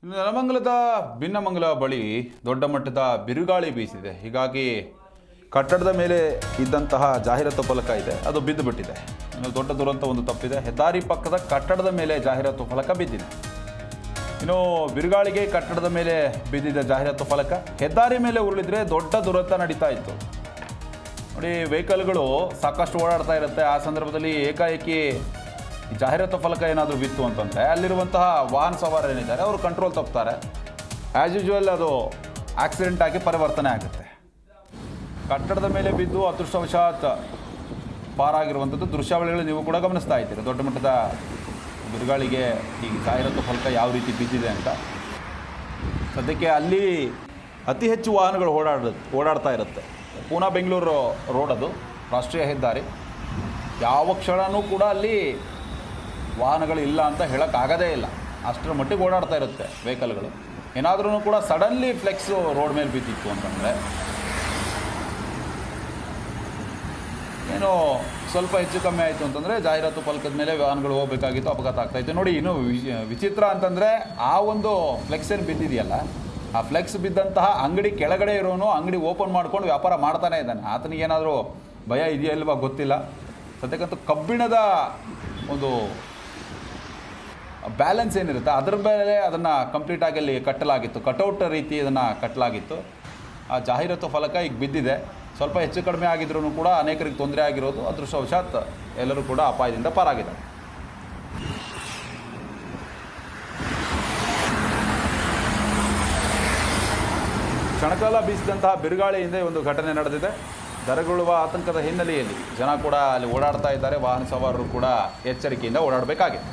ಇನ್ನು ನೆಲಮಂಗಲದ ಭಿನ್ನಮಂಗಲ ಬಳಿ ದೊಡ್ಡ ಮಟ್ಟದ ಬಿರುಗಾಳಿ ಬೀಸಿದೆ. ಹೀಗಾಗಿ ಕಟ್ಟಡದ ಮೇಲೆ ಇದ್ದಂತಹ ಜಾಹೀರಾತು ಫಲಕ ಇದೆ, ಅದು ಬಿದ್ದು ಬಿಟ್ಟಿದೆ. ಇನ್ನು ದೊಡ್ಡ ದುರಂತ ಒಂದು ತಪ್ಪಿದೆ. ಹೆದ್ದಾರಿ ಪಕ್ಕದ ಕಟ್ಟಡದ ಮೇಲೆ ಜಾಹೀರಾತು ಫಲಕ ಬಿದ್ದಿದೆ. ಇನ್ನು ಬಿರುಗಾಳಿಗೆ ಕಟ್ಟಡದ ಮೇಲೆ ಬಿದ್ದಿದ್ದ ಜಾಹೀರಾತು ಫಲಕ ಹೆದ್ದಾರಿ ಮೇಲೆ ಉರುಳಿದ್ರೆ ದೊಡ್ಡ ದುರಂತ ನಡೀತಾ ಇತ್ತು. ನೋಡಿ, ವೆಹಿಕಲ್ಗಳು ಸಾಕಷ್ಟು ಓಡಾಡ್ತಾ ಇರುತ್ತೆ. ಆ ಸಂದರ್ಭದಲ್ಲಿ ಏಕಾಏಕಿ ಜಾಹೀರಾತು ಫಲಕ ಏನಾದರೂ ಬಿತ್ತು ಅಂತಂದರೆ ಅಲ್ಲಿರುವಂತಹ ವಾಹನ ಸವಾರರು ಏನಿದ್ದಾರೆ ಅವರು ಕಂಟ್ರೋಲ್ ತಪ್ತಾರೆ. ಆ್ಯಸ್ ಯೂಶುವಲ್ ಅದು ಆಕ್ಸಿಡೆಂಟ್ ಆಗಿ ಪರಿವರ್ತನೆ ಆಗುತ್ತೆ. ಕಟ್ಟಡದ ಮೇಲೆ ಬಿದ್ದು ಅದೃಷ್ಟವಶಾತ್ ಪಾರಾಗಿರುವಂಥದ್ದು ದೃಶ್ಯಾವಳಿಗಳು ನೀವು ಕೂಡ ಗಮನಿಸ್ತಾ ಇದ್ದೀರಿ. ದೊಡ್ಡ ಮಟ್ಟದ ಬಿರುಗಾಳಿಗೆ ಈ ಜಾಹೀರಾತು ಫಲಕ ಯಾವ ರೀತಿ ಬಿದ್ದಿದೆ ಅಂತ. ಸದ್ಯಕ್ಕೆ ಅಲ್ಲಿ ಅತಿ ಹೆಚ್ಚು ವಾಹನಗಳು ಓಡಾಡ್ತಾ ಇರುತ್ತೆ. ಪೂನಾ ಬೆಂಗಳೂರು ರೋಡ್, ಅದು ರಾಷ್ಟ್ರೀಯ ಹೆದ್ದಾರಿ. ಯಾವ ಕ್ಷಣವೂ ಕೂಡ ಅಲ್ಲಿ ವಾಹನಗಳು ಇಲ್ಲ ಅಂತ ಹೇಳೋಕ್ಕಾಗೋದೇ ಇಲ್ಲ. ಅಷ್ಟರ ಮಟ್ಟಿಗೆ ಓಡಾಡ್ತಾ ಇರುತ್ತೆ ವೆಹಿಕಲ್ಗಳು. ಏನಾದ್ರೂ ಕೂಡ ಸಡನ್ಲಿ ಫ್ಲೆಕ್ಸು ರೋಡ್ ಮೇಲೆ ಬಿದ್ದಿತ್ತು ಅಂತಂದರೆ ಏನೋ ಸ್ವಲ್ಪ ಹೆಚ್ಚು ಕಮ್ಮಿ ಆಯಿತು ಅಂತಂದರೆ ಜಾಹೀರಾತು ಫಲಕದ ಮೇಲೆ ವಾಹನಗಳು ಹೋಗಬೇಕಾಗಿತ್ತು, ಅಪಘಾತ ಆಗ್ತಾಯಿತ್ತು. ನೋಡಿ, ಇನ್ನೂ ವಿಚಿತ್ರ ಅಂತಂದರೆ ಆ ಒಂದು ಫ್ಲೆಕ್ಸ್ ಏನು ಬಿದ್ದಿದೆಯಲ್ಲ, ಆ ಫ್ಲೆಕ್ಸ್ ಬಿದ್ದಂತಹ ಅಂಗಡಿ ಕೆಳಗಡೆ ಇರೋನು ಅಂಗಡಿ ಓಪನ್ ಮಾಡ್ಕೊಂಡು ವ್ಯಾಪಾರ ಮಾಡ್ತಾನೆ ಇದ್ದಾನೆ. ಆತನಿಗೇನಾದರೂ ಭಯ ಇದೆಯಾ ಇಲ್ವಾ ಗೊತ್ತಿಲ್ಲ. ಸದ್ಯಕ್ಕಂತೂ ಕಬ್ಬಿಣದ ಒಂದು ಬ್ಯಾಲೆನ್ಸ್ ಏನಿರುತ್ತೆ ಅದರ ಮೇಲೆ ಅದನ್ನು ಕಂಪ್ಲೀಟಾಗಿ ಅಲ್ಲಿ ಕಟ್ಟಲಾಗಿತ್ತು, ಕಟೌಟ್ ರೀತಿ ಅದನ್ನು ಕಟ್ಟಲಾಗಿತ್ತು. ಆ ಜಾಹೀರಾತು ಫಲಕ ಈಗ ಬಿದ್ದಿದೆ. ಸ್ವಲ್ಪ ಹೆಚ್ಚು ಕಡಿಮೆ ಆಗಿದ್ರೂ ಕೂಡ ಅನೇಕರಿಗೆ ತೊಂದರೆ ಆಗಿರೋದು ಅದೃಷ್ಟವಶಾತ್ ಎಲ್ಲರೂ ಕೂಡ ಅಪಾಯದಿಂದ ಪಾರಾಗಿದ್ದಾರೆ. ಕ್ಷಣಕಾಲ ಬೀಸಿದಂತಹ ಬಿರುಗಾಳಿಯಿಂದ ಒಂದು ಘಟನೆ ನಡೆದಿದೆ. ದರಗುಳುವ ಆತಂಕದ ಹಿನ್ನೆಲೆಯಲ್ಲಿ ಜನ ಕೂಡ ಅಲ್ಲಿ ಓಡಾಡ್ತಾ ಇದ್ದಾರೆ. ವಾಹನ ಸವಾರರು ಕೂಡ ಎಚ್ಚರಿಕೆಯಿಂದ ಓಡಾಡಬೇಕಾಗಿದೆ.